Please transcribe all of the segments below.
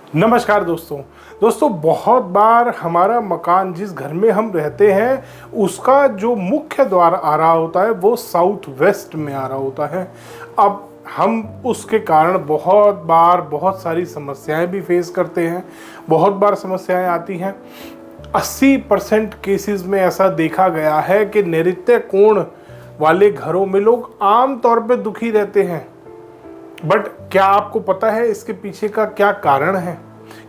नमस्कार दोस्तों बहुत बार हमारा मकान जिस घर में हम रहते हैं उसका जो मुख्य द्वार आ रहा होता है वो साउथ वेस्ट में आ रहा होता है। अब हम उसके कारण बहुत सारी समस्याएं भी फेस करते हैं। बहुत बार समस्याएं आती हैं। 80% केसेस में ऐसा देखा गया है कि नैऋत्य कोण वाले घरों में लोग आम तौर पे दुखी रहते हैं। बट क्या आपको पता है इसके पीछे का क्या कारण है?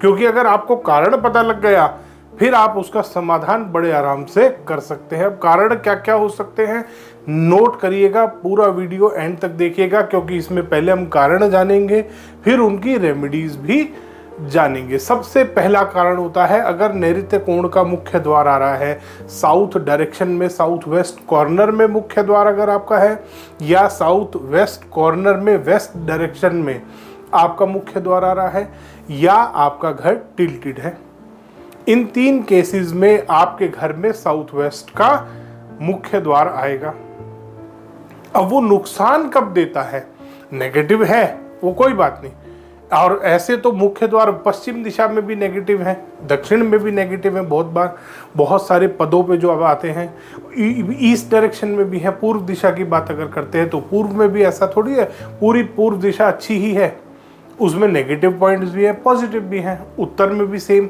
क्योंकि अगर आपको कारण पता लग गया फिर आप उसका समाधान बड़े आराम से कर सकते हैं। अब कारण क्या क्या हो सकते हैं नोट करिएगा, पूरा वीडियो एंड तक देखिएगा, क्योंकि इसमें पहले हम कारण जानेंगे फिर उनकी रेमेडीज भी जानेंगे। सबसे पहला कारण होता है अगर नैऋत्य कोण का मुख्य द्वार आ रहा है साउथ डायरेक्शन में, साउथ वेस्ट कॉर्नर में मुख्य द्वार अगर आपका है, या साउथ वेस्ट कॉर्नर में वेस्ट डायरेक्शन में आपका मुख्य द्वार आ रहा है, या आपका घर टिल्टेड है। इन तीन केसेस में आपके घर में साउथ वेस्ट का मुख्य द्वार आएगा। अब वो नुकसान कब देता है? नेगेटिव है वो कोई बात नहीं, और ऐसे तो मुख्य द्वार पश्चिम दिशा में भी नेगेटिव है, दक्षिण में भी नेगेटिव है। बहुत बार बहुत सारे पदों पे जो अब आते हैं ईस्ट डायरेक्शन में भी है। पूर्व दिशा की बात अगर करते हैं तो पूर्व में भी ऐसा थोड़ी है पूरी पूर्व दिशा अच्छी ही है, उसमें नेगेटिव पॉइंट्स भी हैं पॉजिटिव भी हैं। उत्तर में भी सेम।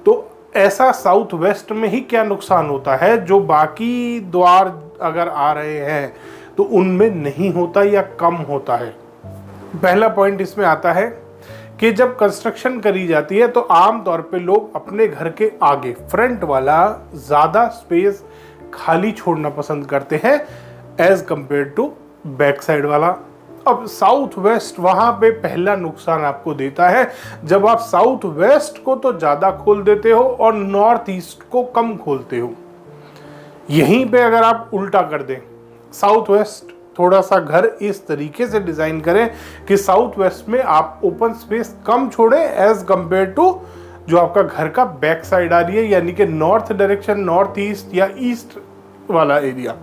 तो ऐसा साउथ वेस्ट में ही क्या नुकसान होता है जो बाकी द्वार अगर आ रहे हैं तो उनमें नहीं होता या कम होता है? पहला पॉइंट इसमें आता है कि जब कंस्ट्रक्शन करी जाती है तो आम तौर पे लोग अपने घर के आगे फ्रंट वाला ज़्यादा स्पेस खाली छोड़ना पसंद करते हैं as compare to back side वाला। अब साउथ वेस्ट वहाँ पे पहला नुकसान आपको देता है जब आप साउथ वेस्ट को तो ज़्यादा खोल देते हो और नॉर्थ ईस्ट को कम खोलते हो। यहीं पे अगर आप उल्टा कर दें, साउथ वेस्ट थोड़ा सा घर इस तरीके से डिज़ाइन करें कि साउथ वेस्ट में आप ओपन स्पेस कम छोड़ें एज कंपेयर टू जो आपका घर का बैक साइड आ रही है, यानी कि नॉर्थ डायरेक्शन, नॉर्थ ईस्ट या ईस्ट वाला एरिया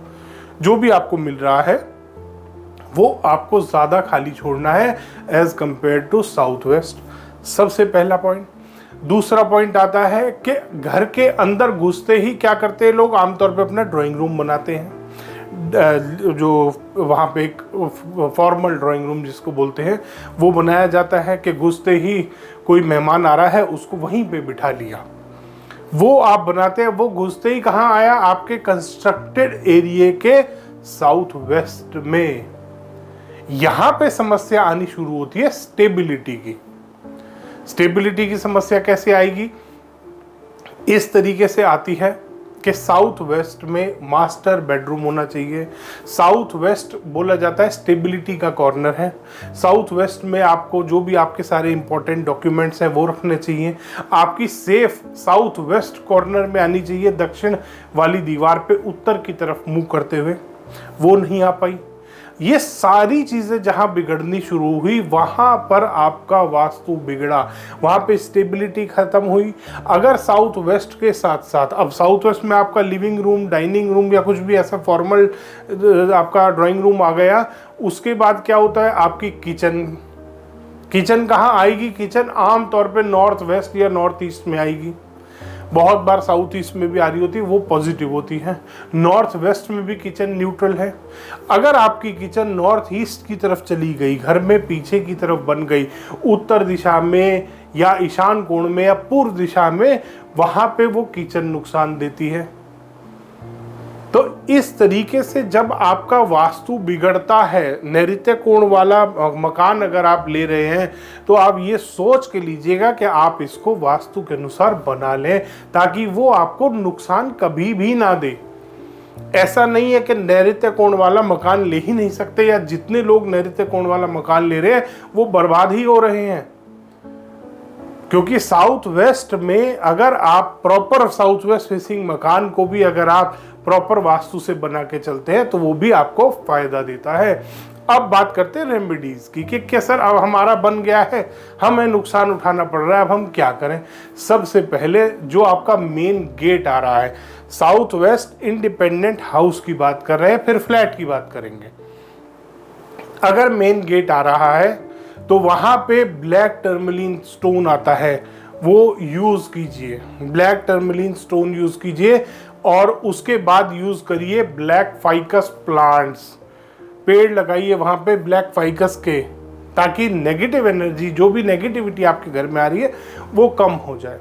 जो भी आपको मिल रहा है वो आपको ज़्यादा खाली छोड़ना है as compare to south west. सबसे पहला पॉइंट। दूसरा पॉइंट आता है कि घर के अंदर घुसते ही क्या करते हैं लोग, आमतौर पे अपना ड्राइंग रूम बनाते हैं, जो वहाँ पे एक फॉर्मल ड्राइंग रूम जिसको बोलते हैं वो बनाया जाता है कि घुसते ही कोई मेहमान आ रहा है उसको वहीं पे बिठा लिया। वो आप बनाते हैं, वो घुसते ही कहाँ आया? आपके कंस्ट्रक्टेड एरिया के साउथ वेस्ट में। यहाँ पे समस्या आनी शुरू होती है स्टेबिलिटी की। स्टेबिलिटी की समस्या कैसे आएगी? इस तरीके से आती है कि साउथ वेस्ट में मास्टर बेडरूम होना चाहिए। साउथ वेस्ट बोला जाता है स्टेबिलिटी का कॉर्नर है। साउथ वेस्ट में आपको जो भी आपके सारे इंपॉर्टेंट डॉक्यूमेंट्स हैं वो रखने चाहिए। आपकी सेफ साउथ वेस्ट कॉर्नर में आनी चाहिए, दक्षिण वाली दीवार पे उत्तर की तरफ मुंह करते हुए। वो नहीं आ पाई। ये सारी चीज़ें जहाँ बिगड़नी शुरू हुई वहाँ पर आपका वास्तु बिगड़ा, वहाँ पे स्टेबिलिटी ख़त्म हुई। अगर साउथ वेस्ट के साथ साथ अब साउथ वेस्ट में आपका लिविंग रूम, डाइनिंग रूम या कुछ भी ऐसा फॉर्मल आपका ड्राइंग रूम आ गया, उसके बाद क्या होता है? आपकी किचन कहाँ आएगी? किचन आम तौर पे नॉर्थ वेस्ट या नॉर्थ ईस्ट में आएगी। बहुत बार साउथ ईस्ट में भी आ रही होती है, वो पॉजिटिव होती है। नॉर्थ वेस्ट में भी किचन न्यूट्रल है। अगर आपकी किचन नॉर्थ ईस्ट की तरफ चली गई, घर में पीछे की तरफ बन गई, उत्तर दिशा में या ईशान कोण में या पूर्व दिशा में, वहाँ पे वो किचन नुकसान देती है। तो इस तरीके से जब आपका वास्तु बिगड़ता है, नैऋत्य कोण वाला मकान अगर आप ले रहे हैं तो आप ये सोच के लीजिएगा कि आप इसको वास्तु के अनुसार बना लें ताकि वो आपको नुकसान कभी भी ना दे। ऐसा नहीं है कि नैऋत्य कोण वाला मकान ले ही नहीं सकते, या जितने लोग नैऋत्य कोण वाला मकान ले रहे हैं वो बर्बाद ही हो रहे हैं। क्योंकि साउथ वेस्ट में अगर आप प्रॉपर साउथ वेस्ट फेसिंग मकान को भी अगर आप प्रॉपर वास्तु से बना के चलते हैं तो वो भी आपको फायदा देता है। अब बात करते हैं रेमेडीज की कि सर अब हमारा बन गया है, हमें नुकसान उठाना पड़ रहा है, अब हम क्या करें? सबसे पहले जो आपका मेन गेट आ रहा है साउथ वेस्ट इंडिपेंडेंट हाउस की बात कर रहे हैं, फिर फ्लैट की बात करेंगे। अगर मेन गेट आ रहा है तो वहाँ पे ब्लैक टर्मलिन स्टोन आता है, वो यूज़ कीजिए, ब्लैक टर्मलिन स्टोन यूज़ कीजिए। और उसके बाद यूज़ करिए ब्लैक फाइकस प्लांट्स, पेड़ लगाइए वहाँ पे ब्लैक फाइकस के, ताकि नेगेटिव एनर्जी, जो भी नेगेटिविटी आपके घर में आ रही है वो कम हो जाए।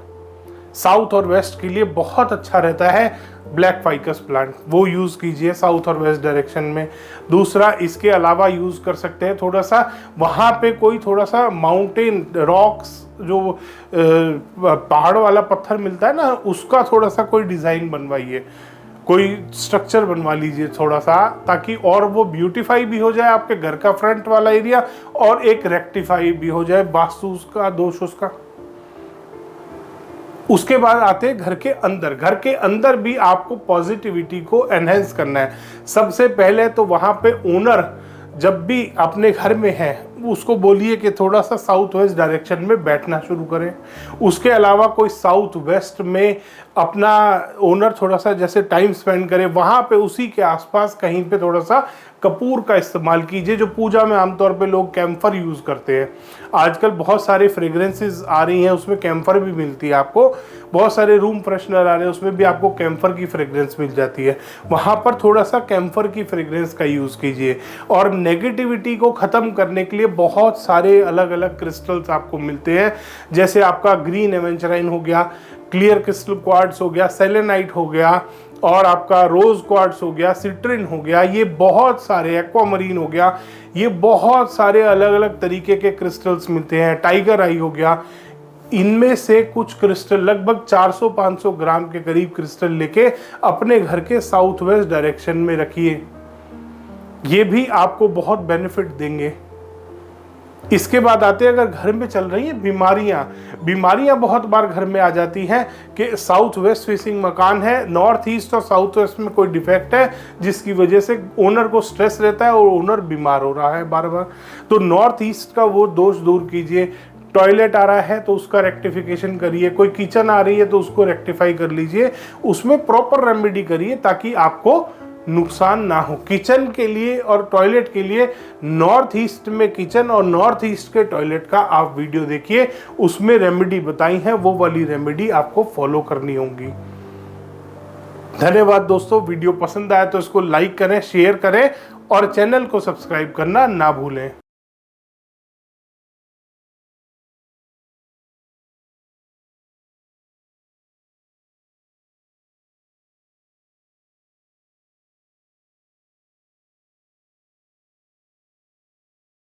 साउथ और वेस्ट के लिए बहुत अच्छा रहता है ब्लैक फाइकस प्लांट, वो यूज़ कीजिए साउथ और वेस्ट डायरेक्शन में। दूसरा, इसके अलावा यूज़ कर सकते हैं थोड़ा सा वहाँ पे कोई थोड़ा सा माउंटेन रॉक्स, जो पहाड़ वाला पत्थर मिलता है ना, उसका थोड़ा सा कोई डिज़ाइन बनवाइए, कोई स्ट्रक्चर बनवा लीजिए थोड़ा सा, ताकि और वो ब्यूटीफाई भी हो जाए आपके घर का फ्रंट वाला एरिया, और एक रेक्टिफाई भी हो जाए वास्तु उसका, दोष उसका। उसके बाद आते हैं घर के अंदर। घर के अंदर भी आपको पॉजिटिविटी को एनहेंस करना है। सबसे पहले तो वहाँ पे ओनर जब भी अपने घर में है उसको बोलिए कि थोड़ा सा साउथ वेस्ट डायरेक्शन में बैठना शुरू करें। उसके अलावा कोई साउथ वेस्ट में अपना ओनर थोड़ा सा जैसे टाइम स्पेंड करे, वहाँ पे उसी के आसपास कहीं पे थोड़ा सा कपूर का इस्तेमाल कीजिए, जो पूजा में आमतौर पे लोग कैम्फर यूज़ करते हैं। आजकल बहुत सारे फ्रेग्रेंसेस आ रही हैं, उसमें कैम्फर भी मिलती है आपको। बहुत सारे रूम फ्रेशनर आ रहे हैं, उसमें भी आपको कैम्फर की फ्रेग्रेंस मिल जाती है। वहाँ पर थोड़ा सा कैम्फर की फ्रेग्रेंस का यूज़ कीजिए। और नेगेटिविटी को ख़त्म करने के लिए बहुत सारे अलग अलग क्रिस्टल्स आपको मिलते हैं, जैसे आपका ग्रीन एवेंचराइन हो गया, क्लियर क्रिस्टल क्वार्ट्स हो गया, सेलेनाइट हो गया, और आपका रोज क्वार्ट्स हो गया, सिट्रिन हो गया, ये बहुत सारे, एक्वामरीन हो गया, ये बहुत सारे अलग अलग तरीके के क्रिस्टल्स मिलते हैं। टाइगर आई हो गया। इनमें से कुछ क्रिस्टल लगभग 400-500 ग्राम के करीब क्रिस्टल लेके अपने घर के साउथ वेस्ट डायरेक्शन में रखिए, ये भी आपको बहुत बेनिफिट देंगे। इसके बाद आते हैं, अगर घर में चल रही हैं बीमारियां बहुत बार घर में आ जाती हैं कि साउथ वेस्ट फेसिंग मकान है, नॉर्थ ईस्ट और साउथ वेस्ट में कोई डिफेक्ट है, जिसकी वजह से ओनर को स्ट्रेस रहता है और ओनर बीमार हो रहा है बार बार। तो नॉर्थ ईस्ट का वो दोष दूर कीजिए। टॉयलेट आ रहा है तो उसका रेक्टिफिकेशन करिए, कोई किचन आ रही है तो उसको रेक्टिफाई कर लीजिए, उसमें प्रॉपर रेमेडी करिए ताकि आपको नुकसान ना हो। किचन के लिए और टॉयलेट के लिए नॉर्थ ईस्ट में किचन और नॉर्थ ईस्ट के टॉयलेट का आप वीडियो देखिए, उसमें रेमेडी बताई है, वो वाली रेमेडी आपको फॉलो करनी होगी। धन्यवाद दोस्तों, वीडियो पसंद आया तो इसको लाइक करें, शेयर करें और चैनल को सब्सक्राइब करना ना भूलें।